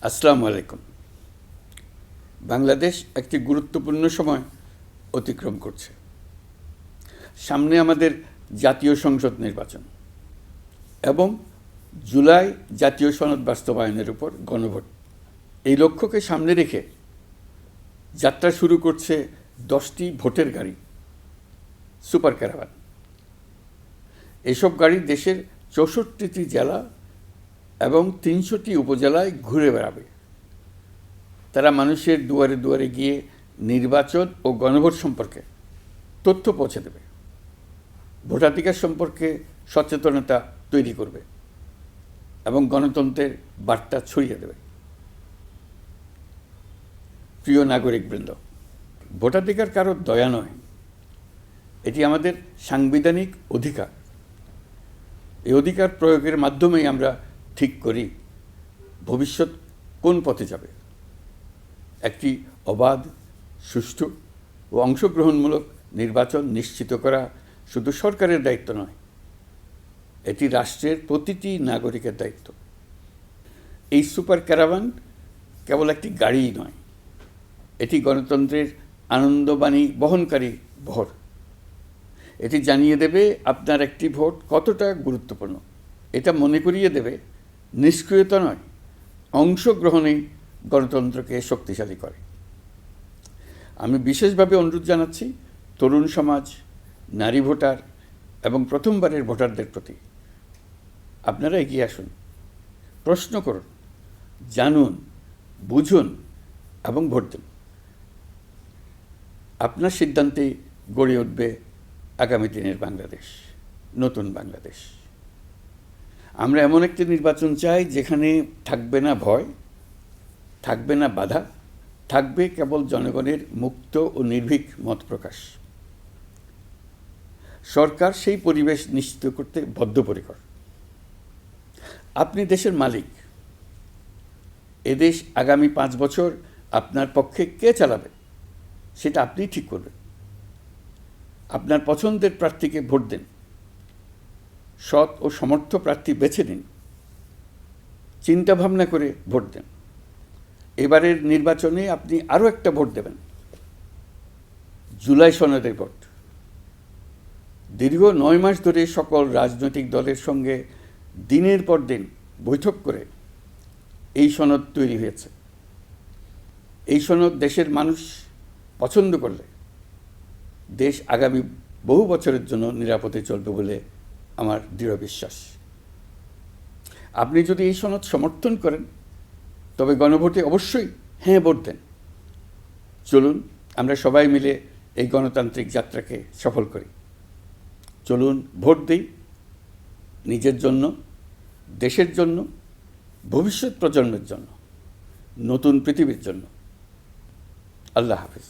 আসসালামু আলাইকুম। বাংলাদেশ একটি গুরুত্বপূর্ণ সময় অতিক্রম করছে। সামনে আমাদের জাতীয় সংসদ নির্বাচন এবং জুলাই জাতীয় সনদ বাস্তবায়নের উপর গণভোট। এই লক্ষ্যকে সামনে রেখে যাত্রা শুরু করছে 10টি ভোটের গাড়ি, সুপার ক্যারাভান। এসব গাড়ি দেশের 64টি জেলা এবং 300টি উপজেলায় ঘুরে বেড়াবে। তারা মানুষের দুয়ারে দুয়ারে গিয়ে নির্বাচন ও গণভোট সম্পর্কে তথ্য পৌঁছে দেবে, ভোটাধিকার সম্পর্কে সচেতনতা তৈরি করবে এবং গণতন্ত্রের বার্তা ছড়িয়ে দেবে। প্রিয় নাগরিকবৃন্দ, ভোটাধিকার কারো দয়া নয়, এটি আমাদের সাংবিধানিক অধিকার। এই অধিকার প্রয়োগের মাধ্যমেই আমরা ঠিক করি ভবিষ্যৎ কোন পথে যাবে। একটি অবাধ, সুষ্ঠু ও অংশগ্রহণমূলক নির্বাচন নিশ্চিত করা শুধু সরকারের দায়িত্ব নয়, এটি রাষ্ট্রের প্রতিটি নাগরিকের দায়িত্ব। এই সুপার ক্যারাভান কেবল একটি গাড়িই নয়, এটি গণতন্ত্রের আনন্দবাণী বহনকারী ভোট। এটি জানিয়ে দেবে আপনার একটি ভোট কতটা গুরুত্বপূর্ণ। এটা মনে করিয়ে দেবে নিষ্ক্রিয়তা নয়, অংশগ্রহণেই গণতন্ত্রকে শক্তিশালী করে। আমি বিশেষভাবে অনুরোধ জানাচ্ছি তরুণ সমাজ, নারী ভোটার এবং প্রথমবারের ভোটারদের প্রতি, আপনারা এগিয়ে আসুন, প্রশ্ন করুন, জানুন, বুঝুন এবং ভোট দিন। আপনার সিদ্ধান্তেই গড়ে উঠবে আগামী দিনের বাংলাদেশ, নতুন বাংলাদেশ। আমরা এমন একটি নির্বাচন চাই যেখানে থাকবে না ভয়, থাকবে না বাধা, থাকবে কেবল জনগণের মুক্ত ও নির্ভীক মত প্রকাশ। সরকার সেই পরিবেশ নিশ্চিত করতে বদ্ধপরিকর। আপনি দেশের মালিক। এদেশ আগামী 5 বছর আপনার পক্ষে কে চালাবে সেটা আপনিই ঠিক করবেন। আপনার পছন্দের প্রার্থীকে ভোট দিন, সৎ ও সমর্থ প্রার্থী বেছে নিন, চিন্তা ভাবনা করে ভোট দেন। এবারের নির্বাচনে আপনি আরও একটা ভোট দেবেন, জুলাই সনদের ভোট। দীর্ঘ 9 মাস ধরে সকল রাজনৈতিক দলের সঙ্গে দিনের পর দিন বৈঠক করে এই সনদ তৈরি হয়েছে। এই সনদ দেশের মানুষ পছন্দ করলে দেশ আগামী বহু বছরের জন্য নিরাপদে চলবে বলে আমার দৃঢ় বিশ্বাস। আপনি যদি এই সনদ সমর্থন করেন তবে গণভোটে অবশ্যই হ্যাঁ ভোট দেন। চলুন আমরা সবাই মিলে এই গণতান্ত্রিক যাত্রাকে সফল করি। চলুন ভোট দিই, নিজের জন্য, দেশের জন্য, ভবিষ্যৎ প্রজন্মের জন্য, নতুন পৃথিবীর জন্য। আল্লাহ হাফেজ।